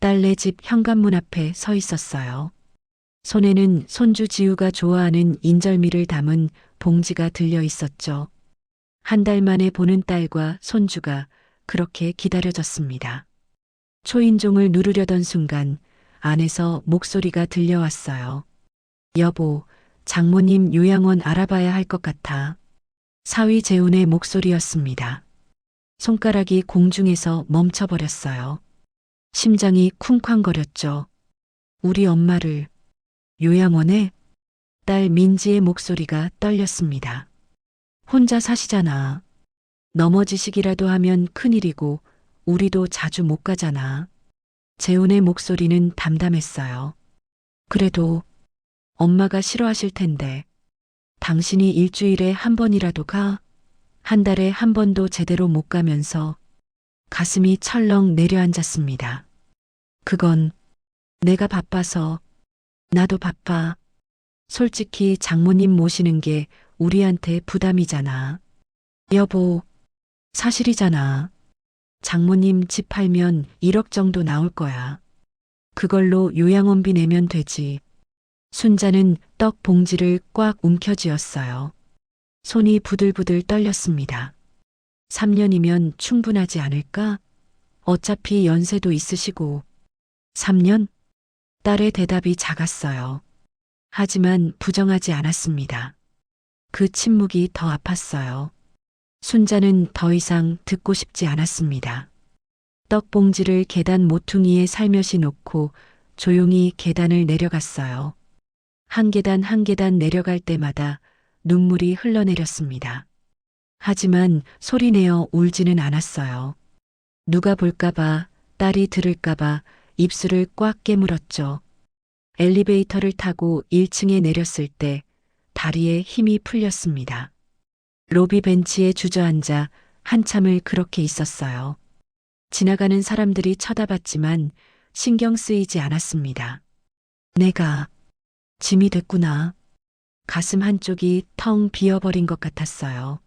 딸네 집 현관문 앞에 서 있었어요. 손에는 손주 지우가 좋아하는 인절미를 담은 봉지가 들려 있었죠. 한 달 만에 보는 딸과 손주가 그렇게 기다려졌습니다. 초인종을 누르려던 순간 안에서 목소리가 들려왔어요. 여보, 장모님 요양원 알아봐야 할 것 같아. 사위 재훈의 목소리였습니다. 손가락이 공중에서 멈춰버렸어요. 심장이 쿵쾅거렸죠. 우리 엄마를 요양원에? 딸 민지의 목소리가 떨렸습니다. 혼자 사시잖아. 넘어지시기라도 하면 큰일이고 우리도 자주 못 가잖아. 재훈의 목소리는 담담했어요. 그래도 엄마가 싫어하실 텐데 당신이 일주일에 한 번이라도 가? 한 달에 한 번도 제대로 못 가면서 가슴이 철렁 내려앉았습니다. 그건 내가 바빠서. 나도 바빠. 솔직히 장모님 모시는 게 우리한테 부담이잖아. 여보, 사실이잖아. 장모님 집 팔면 1억 정도 나올 거야. 그걸로 요양원비 내면 되지. 순자는 떡 봉지를 꽉 움켜쥐었어요. 손이 부들부들 떨렸습니다. 3년이면 충분하지 않을까? 어차피 연세도 있으시고. 3년? 딸의 대답이 작았어요. 하지만 부정하지 않았습니다. 그 침묵이 더 아팠어요. 순자는 더 이상 듣고 싶지 않았습니다. 떡봉지를 계단 모퉁이에 살며시 놓고 조용히 계단을 내려갔어요. 한 계단 한 계단 내려갈 때마다 눈물이 흘러내렸습니다. 하지만 소리내어 울지는 않았어요. 누가 볼까봐, 딸이 들을까봐 입술을 꽉 깨물었죠. 엘리베이터를 타고 1층에 내렸을 때 다리에 힘이 풀렸습니다. 로비 벤치에 주저앉아 한참을 그렇게 있었어요. 지나가는 사람들이 쳐다봤지만 신경 쓰이지 않았습니다. 내가 짐이 됐구나. 가슴 한쪽이 텅 비어버린 것 같았어요.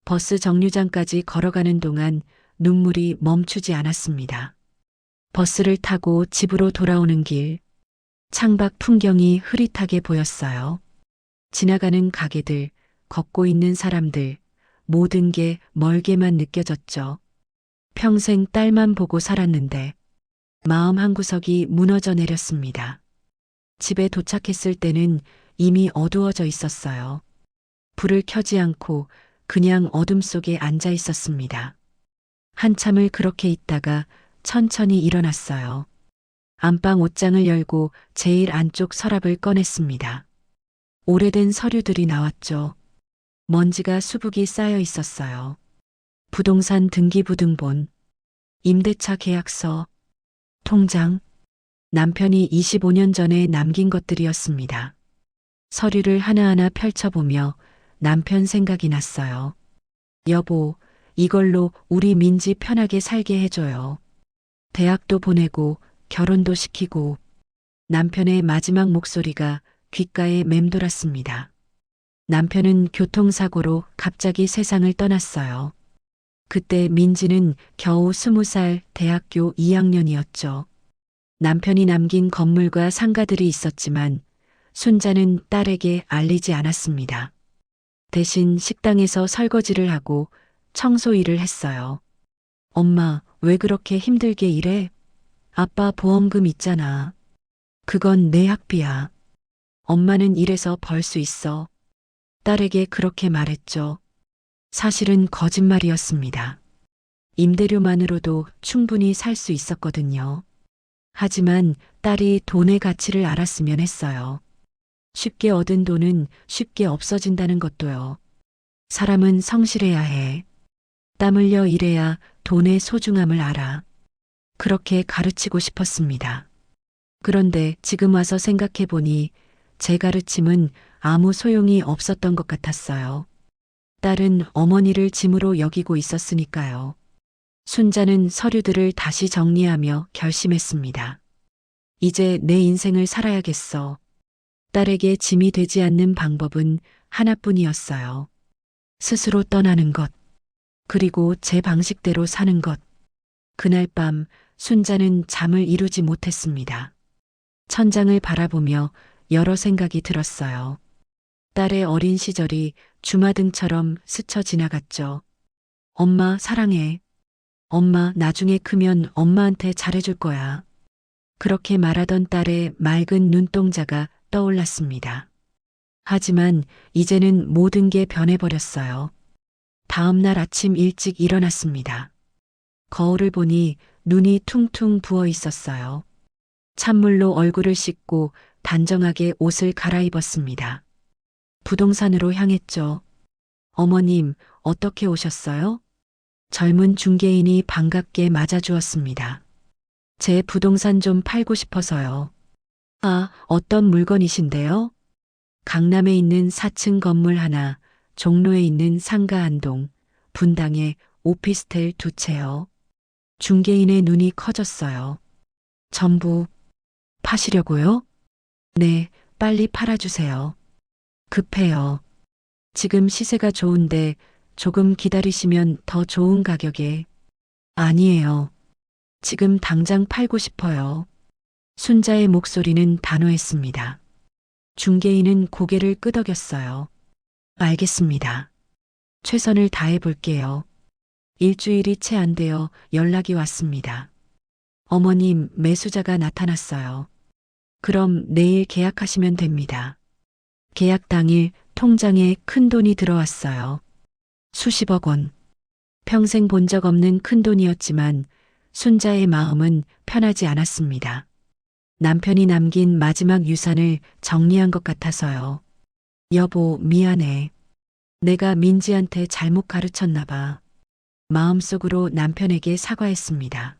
버스 정류장까지 걸어가는 동안 눈물이 멈추지 않았습니다. 버스를 타고 집으로 돌아오는 길, 창밖 풍경이 흐릿하게 보였어요. 지나가는 가게들, 걷고 있는 사람들, 모든 게 멀게만 느껴졌죠. 평생 딸만 보고 살았는데 마음 한구석이 무너져 내렸습니다. 집에 도착했을 때는 이미 어두워져 있었어요. 불을 켜지 않고 그냥 어둠 속에 앉아 있었습니다. 한참을 그렇게 있다가 천천히 일어났어요. 안방 옷장을 열고 제일 안쪽 서랍을 꺼냈습니다. 오래된 서류들이 나왔죠. 먼지가 수북이 쌓여 있었어요. 부동산 등기부등본, 임대차 계약서, 통장, 남편이 25년 전에 남긴 것들이었습니다. 서류를 하나하나 펼쳐보며 남편 생각이 났어요. 여보, 이걸로 우리 민지 편하게 살게 해줘요. 대학도 보내고 결혼도 시키고. 남편의 마지막 목소리가 귓가에 맴돌았습니다. 남편은 교통사고로 갑자기 세상을 떠났어요. 그때 민지는 겨우 20살 대학교 2학년이었죠. 남편이 남긴 건물과 상가들이 있었지만 순자는 딸에게 알리지 않았습니다. 대신 식당에서 설거지를 하고 청소 일을 했어요. 엄마, 왜 그렇게 힘들게 일해? 아빠 보험금 있잖아. 그건 내 학비야. 엄마는 일해서 벌 수 있어. 딸에게 그렇게 말했죠. 사실은 거짓말이었습니다. 임대료만으로도 충분히 살 수 있었거든요. 하지만 딸이 돈의 가치를 알았으면 했어요. 쉽게 얻은 돈은 쉽게 없어진다는 것도요. 사람은 성실해야 해. 땀 흘려 일해야 돈의 소중함을 알아. 그렇게 가르치고 싶었습니다. 그런데 지금 와서 생각해 보니 제 가르침은 아무 소용이 없었던 것 같았어요. 딸은 어머니를 짐으로 여기고 있었으니까요. 순자는 서류들을 다시 정리하며 결심했습니다. 이제 내 인생을 살아야겠어. 딸에게 짐이 되지 않는 방법은 하나뿐이었어요. 스스로 떠나는 것, 그리고 제 방식대로 사는 것. 그날 밤 순자는 잠을 이루지 못했습니다. 천장을 바라보며 여러 생각이 들었어요. 딸의 어린 시절이 주마등처럼 스쳐 지나갔죠. 엄마 사랑해. 엄마 나중에 크면 엄마한테 잘해줄 거야. 그렇게 말하던 딸의 맑은 눈동자가 떠올랐습니다. 하지만 이제는 모든 게 변해버렸어요. 다음 날 아침 일찍 일어났습니다. 거울을 보니 눈이 퉁퉁 부어 있었어요. 찬물로 얼굴을 씻고 단정하게 옷을 갈아입었습니다. 부동산으로 향했죠. 어머님, 어떻게 오셨어요? 젊은 중개인이 반갑게 맞아주었습니다. 제 부동산 좀 팔고 싶어서요. 아, 어떤 물건이신데요? 강남에 있는 4층 건물 하나, 종로에 있는 상가 한 동, 분당에 오피스텔 2채요. 중개인의 눈이 커졌어요. 전부 파시려고요? 네, 빨리 팔아주세요. 급해요. 지금 시세가 좋은데 조금 기다리시면 더 좋은 가격에. 아니에요. 지금 당장 팔고 싶어요. 순자의 목소리는 단호했습니다. 중개인은 고개를 끄덕였어요. 알겠습니다. 최선을 다해 볼게요. 일주일이 채 안 되어 연락이 왔습니다. 어머님, 매수자가 나타났어요. 그럼 내일 계약하시면 됩니다. 계약 당일 통장에 큰 돈이 들어왔어요. 수십억 원. 평생 본 적 없는 큰 돈이었지만 순자의 마음은 편하지 않았습니다. 남편이 남긴 마지막 유산을 정리한 것 같아서요. 여보, 미안해. 내가 민지한테 잘못 가르쳤나 봐. 마음속으로 남편에게 사과했습니다.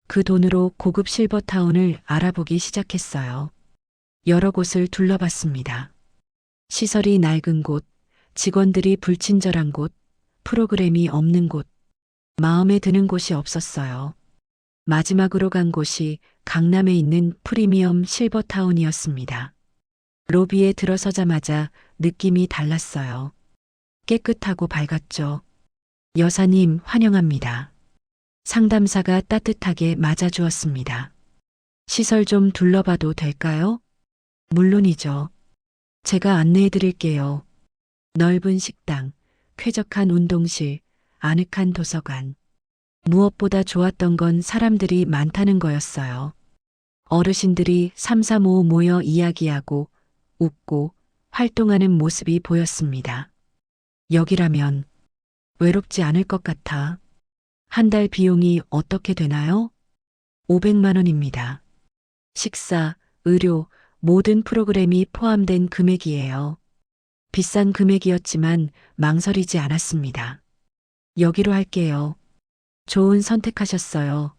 그 돈으로 고급 실버타운을 알아보기 시작했어요. 여러 곳을 둘러봤습니다. 시설이 낡은 곳, 직원들이 불친절한 곳, 프로그램이 없는 곳, 마음에 드는 곳이 없었어요. 마지막으로 간 곳이 강남에 있는 프리미엄 실버타운이었습니다. 로비에 들어서자마자 느낌이 달랐어요. 깨끗하고 밝았죠. 여사님, 환영합니다. 상담사가 따뜻하게 맞아주었습니다. 시설 좀 둘러봐도 될까요? 물론이죠. 제가 안내해 드릴게요. 넓은 식당, 쾌적한 운동실, 아늑한 도서관. 무엇보다 좋았던 건 사람들이 많다는 거였어요. 어르신들이 삼삼오오 모여 이야기하고 웃고 활동하는 모습이 보였습니다. 여기라면 외롭지 않을 것 같아. 한 달 비용이 어떻게 되나요? 500만 원입니다. 식사, 의료, 모든 프로그램이 포함된 금액이에요. 비싼 금액이었지만 망설이지 않았습니다. 여기로 할게요. 좋은 선택하셨어요.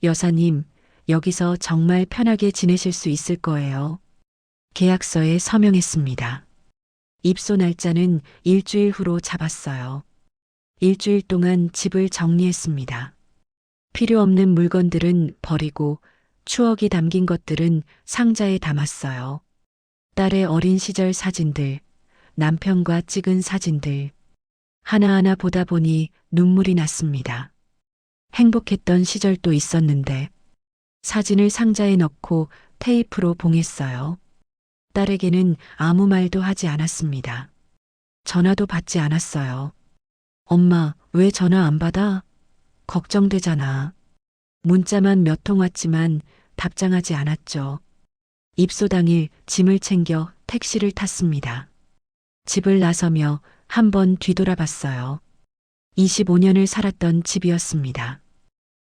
여사님, 여기서 정말 편하게 지내실 수 있을 거예요. 계약서에 서명했습니다. 입소 날짜는 일주일 후로 잡았어요. 일주일 동안 집을 정리했습니다. 필요 없는 물건들은 버리고 추억이 담긴 것들은 상자에 담았어요. 딸의 어린 시절 사진들, 남편과 찍은 사진들. 하나하나 보다 보니 눈물이 났습니다. 행복했던 시절도 있었는데 사진을 상자에 넣고 테이프로 봉했어요. 딸에게는 아무 말도 하지 않았습니다. 전화도 받지 않았어요. 엄마, 왜 전화 안 받아? 걱정되잖아. 문자만 몇 통 왔지만 답장하지 않았죠. 입소 당일 짐을 챙겨 택시를 탔습니다. 집을 나서며 한번 뒤돌아봤어요. 25년을 살았던 집이었습니다.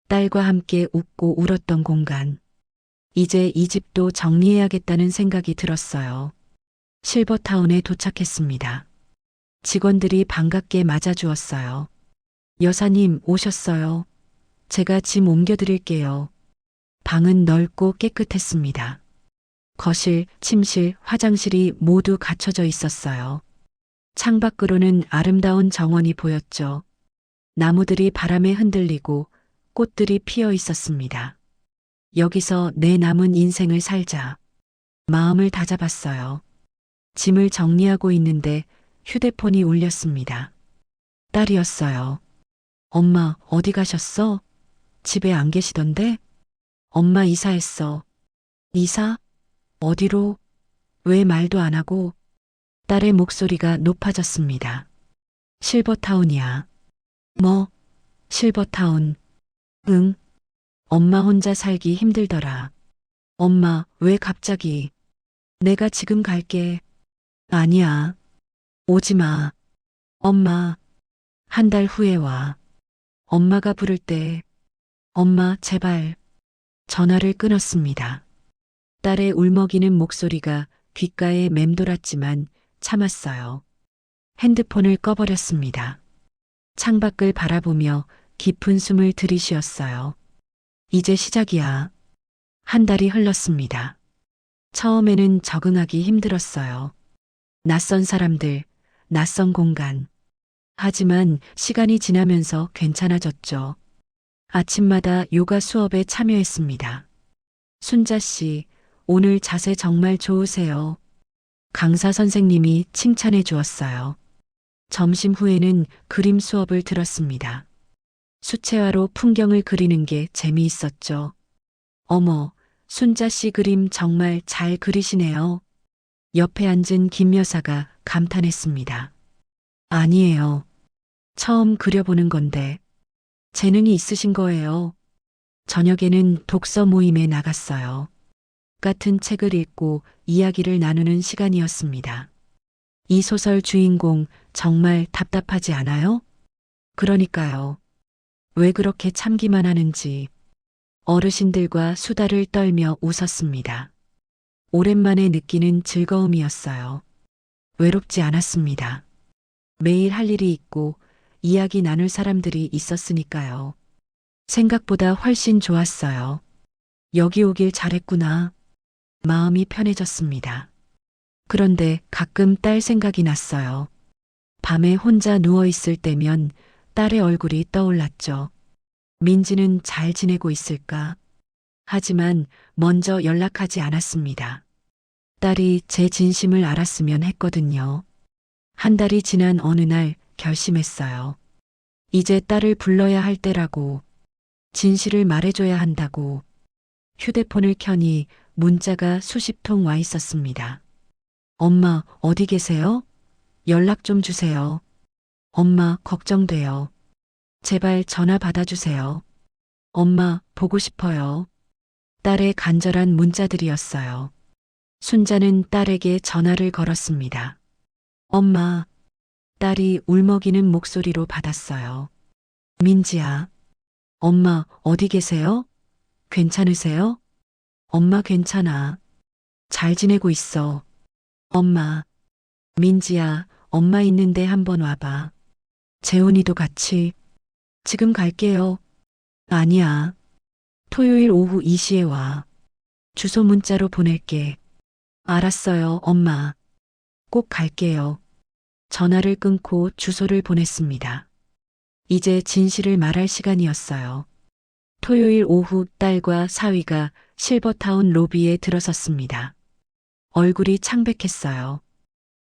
딸과 함께 웃고 울었던 공간. 이제 이 집도 정리해야겠다는 생각이 들었어요. 실버타운에 도착했습니다. 직원들이 반갑게 맞아주었어요. 여사님 오셨어요. 제가 짐 옮겨드릴게요. 방은 넓고 깨끗했습니다. 거실, 침실, 화장실이 모두 갖춰져 있었어요. 창밖으로는 아름다운 정원이 보였죠. 나무들이 바람에 흔들리고 꽃들이 피어 있었습니다. 여기서 내 남은 인생을 살자. 마음을 다잡았어요. 짐을 정리하고 있는데 휴대폰이 울렸습니다. 딸이었어요. 엄마, 어디 가셨어? 집에 안 계시던데? 엄마 이사했어. 이사? 어디로? 왜 말도 안 하고? 딸의 목소리가 높아졌습니다. 실버타운이야. 뭐? 실버타운. 응. 엄마 혼자 살기 힘들더라. 엄마, 왜 갑자기? 내가 지금 갈게. 아니야. 오지 마. 엄마, 한 달 후에 와. 엄마가 부를 때, 엄마, 제발. 전화를 끊었습니다. 딸의 울먹이는 목소리가 귓가에 맴돌았지만 참았어요. 핸드폰을 꺼버렸습니다. 창밖을 바라보며 깊은 숨을 들이쉬었어요. 이제 시작이야. 한 달이 흘렀습니다. 처음에는 적응하기 힘들었어요. 낯선 사람들, 낯선 공간. 하지만 시간이 지나면서 괜찮아졌죠. 아침마다 요가 수업에 참여했습니다. 순자 씨, 오늘 자세 정말 좋으세요. 강사 선생님이 칭찬해 주었어요. 점심 후에는 그림 수업을 들었습니다. 수채화로 풍경을 그리는 게 재미있었죠. 어머, 순자 씨 그림 정말 잘 그리시네요. 옆에 앉은 김 여사가 감탄했습니다. 아니에요. 처음 그려보는 건데 재능이 있으신 거예요. 저녁에는 독서 모임에 나갔어요. 같은 책을 읽고 이야기를 나누는 시간이었습니다. 이 소설 주인공 정말 답답하지 않아요? 그러니까요. 왜 그렇게 참기만 하는지. 어르신들과 수다를 떨며 웃었습니다. 오랜만에 느끼는 즐거움이었어요. 외롭지 않았습니다. 매일 할 일이 있고 이야기 나눌 사람들이 있었으니까요. 생각보다 훨씬 좋았어요. 여기 오길 잘했구나. 마음이 편해졌습니다. 그런데 가끔 딸 생각이 났어요. 밤에 혼자 누워있을 때면 딸의 얼굴이 떠올랐죠. 민지는 잘 지내고 있을까? 하지만 먼저 연락하지 않았습니다. 딸이 제 진심을 알았으면 했거든요. 한 달이 지난 어느 날 결심했어요. 이제 딸을 불러야 할 때라고, 진실을 말해줘야 한다고. 휴대폰을 켜니 문자가 수십 통 와 있었습니다. 엄마, 어디 계세요? 연락 좀 주세요. 엄마, 걱정돼요. 제발 전화 받아주세요. 엄마, 보고 싶어요. 딸의 간절한 문자들이었어요. 순자는 딸에게 전화를 걸었습니다. 엄마, 딸이 울먹이는 목소리로 받았어요. 민지야, 엄마, 어디 계세요? 괜찮으세요? 엄마 괜찮아. 잘 지내고 있어. 엄마, 민지야, 엄마 있는데 한번 와봐. 재훈이도 같이. 지금 갈게요. 아니야. 토요일 오후 2시에 와. 주소 문자로 보낼게. 알았어요, 엄마. 꼭 갈게요. 전화를 끊고 주소를 보냈습니다. 이제 진실을 말할 시간이었어요. 토요일 오후 딸과 사위가 실버타운 로비에 들어섰습니다. 얼굴이 창백했어요.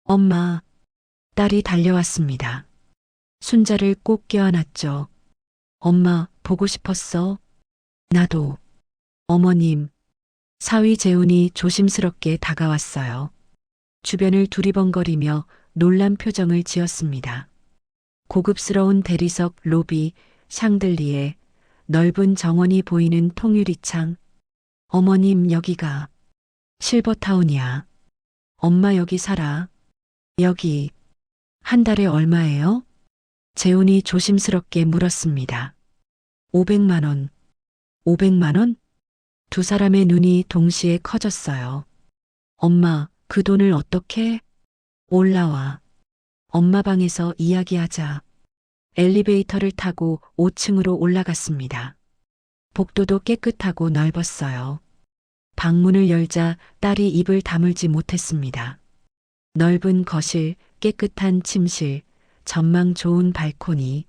엄마, 딸이 달려왔습니다. 순자를 꼭 껴안았죠. 엄마, 보고 싶었어? 나도. 어머님. 사위 재훈이 조심스럽게 다가왔어요. 주변을 두리번거리며 놀란 표정을 지었습니다. 고급스러운 대리석 로비, 샹들리에, 넓은 정원이 보이는 통유리창. 어머님 여기가 실버타운이야. 엄마 여기 살아. 여기. 한 달에 얼마예요? 재훈이 조심스럽게 물었습니다. 500만 원. 500만 원? 두 사람의 눈이 동시에 커졌어요. 엄마, 그 돈을 어떻게? 올라와. 엄마 방에서 이야기하자. 엘리베이터를 타고 5층으로 올라갔습니다. 복도도 깨끗하고 넓었어요. 방문을 열자 딸이 입을 다물지 못했습니다. 넓은 거실, 깨끗한 침실, 전망 좋은 발코니.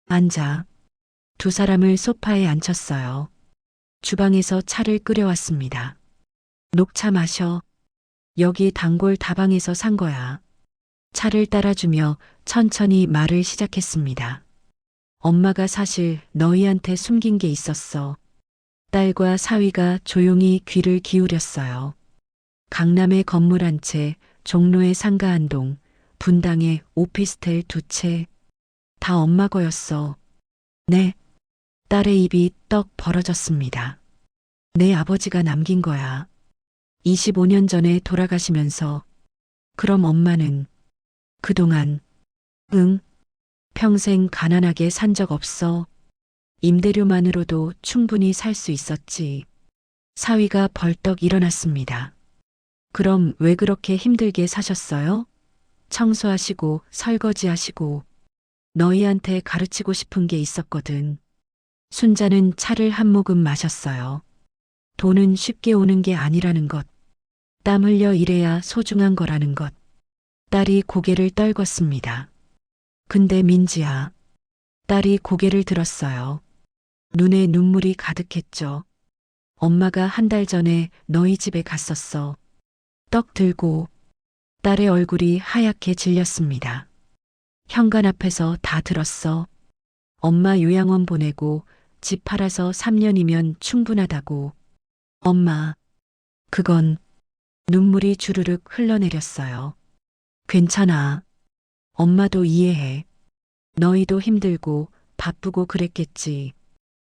앉아. 두 사람을 소파에 앉혔어요. 주방에서 차를 끓여왔습니다. 녹차 마셔. 여기 단골 다방에서 산 거야. 차를 따라주며 천천히 말을 시작했습니다. 엄마가 사실 너희한테 숨긴 게 있었어. 딸과 사위가 조용히 귀를 기울였어요. 강남에 건물 한 채, 종로에 상가 한 동, 분당에 오피스텔 두 채, 다 엄마 거였어. 네. 딸의 입이 떡 벌어졌습니다. 내 아버지가 남긴 거야. 25년 전에 돌아가시면서. 그럼 엄마는 그동안, 응, 평생 가난하게 산 적 없어. 임대료만으로도 충분히 살 수 있었지. 사위가 벌떡 일어났습니다. 그럼 왜 그렇게 힘들게 사셨어요? 청소하시고 설거지하시고 너희한테 가르치고 싶은 게 있었거든. 순자는 차를 한 모금 마셨어요. 돈은 쉽게 오는 게 아니라는 것. 땀 흘려 일해야 소중한 거라는 것. 딸이 고개를 떨궜습니다. 근데 민지야. 딸이 고개를 들었어요. 눈에 눈물이 가득했죠. 엄마가 한 달 전에 너희 집에 갔었어. 떡 들고. 딸의 얼굴이 하얗게 질렸습니다. 현관 앞에서 다 들었어. 엄마 요양원 보내고 집 팔아서 3년이면 충분하다고. 엄마, 그건 눈물이 주르륵 흘러내렸어요. 괜찮아. 엄마도 이해해. 너희도 힘들고 바쁘고 그랬겠지.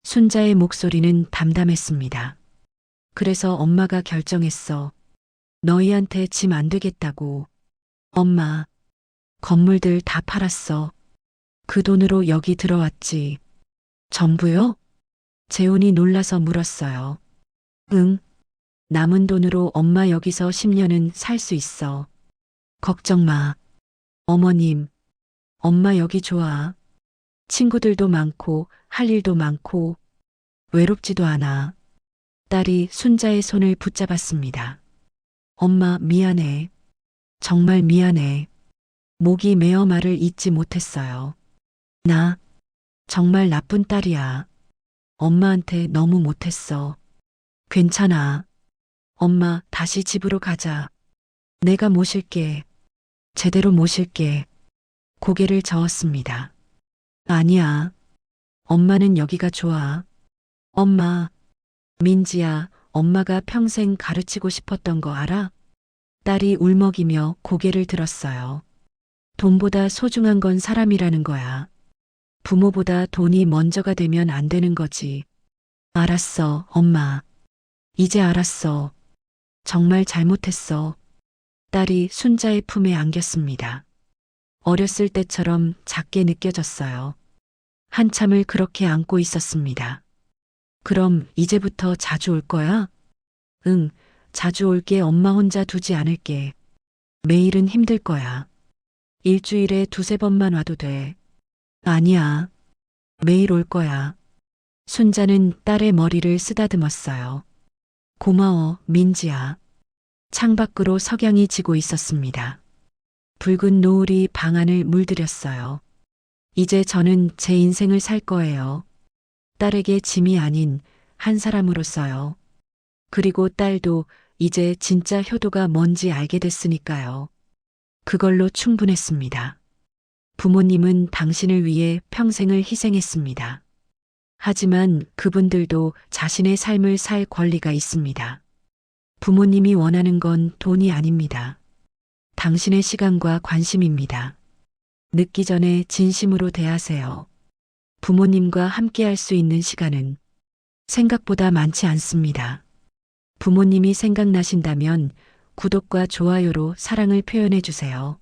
순자의 목소리는 담담했습니다. 그래서 엄마가 결정했어. 너희한테 짐 안 되겠다고. 엄마, 건물들 다 팔았어. 그 돈으로 여기 들어왔지. 전부요? 재훈이 놀라서 물었어요. 응. 남은 돈으로 엄마 여기서 10년은 살 수 있어. 걱정 마. 어머님, 엄마 여기 좋아. 친구들도 많고 할 일도 많고 외롭지도 않아. 딸이 순자의 손을 붙잡았습니다. 엄마 미안해. 정말 미안해. 목이 메어 말을 잇지 못했어요. 나 정말 나쁜 딸이야. 엄마한테 너무 못했어. 괜찮아. 엄마 다시 집으로 가자. 내가 모실게. 제대로 모실게. 고개를 저었습니다. 아니야. 엄마는 여기가 좋아. 엄마, 민지야, 엄마가 평생 가르치고 싶었던 거 알아? 딸이 울먹이며 고개를 들었어요. 돈보다 소중한 건 사람이라는 거야. 부모보다 돈이 먼저가 되면 안 되는 거지. 알았어, 엄마. 이제 알았어. 정말 잘못했어. 딸이 순자의 품에 안겼습니다. 어렸을 때처럼 작게 느껴졌어요. 한참을 그렇게 안고 있었습니다. 그럼 이제부터 자주 올 거야? 응, 자주 올게. 엄마 혼자 두지 않을게. 매일은 힘들 거야. 일주일에 두세 번만 와도 돼. 아니야. 매일 올 거야. 순자는 딸의 머리를 쓰다듬었어요. 고마워, 민지야. 창밖으로 석양이 지고 있었습니다. 붉은 노을이 방 안을 물들였어요. 이제 저는 제 인생을 살 거예요. 딸에게 짐이 아닌 한 사람으로서요. 그리고 딸도 이제 진짜 효도가 뭔지 알게 됐으니까요. 그걸로 충분했습니다. 부모님은 당신을 위해 평생을 희생했습니다. 하지만 그분들도 자신의 삶을 살 권리가 있습니다. 부모님이 원하는 건 돈이 아닙니다. 당신의 시간과 관심입니다. 늦기 전에 진심으로 대하세요. 부모님과 함께 할 수 있는 시간은 생각보다 많지 않습니다. 부모님이 생각나신다면 구독과 좋아요로 사랑을 표현해 주세요.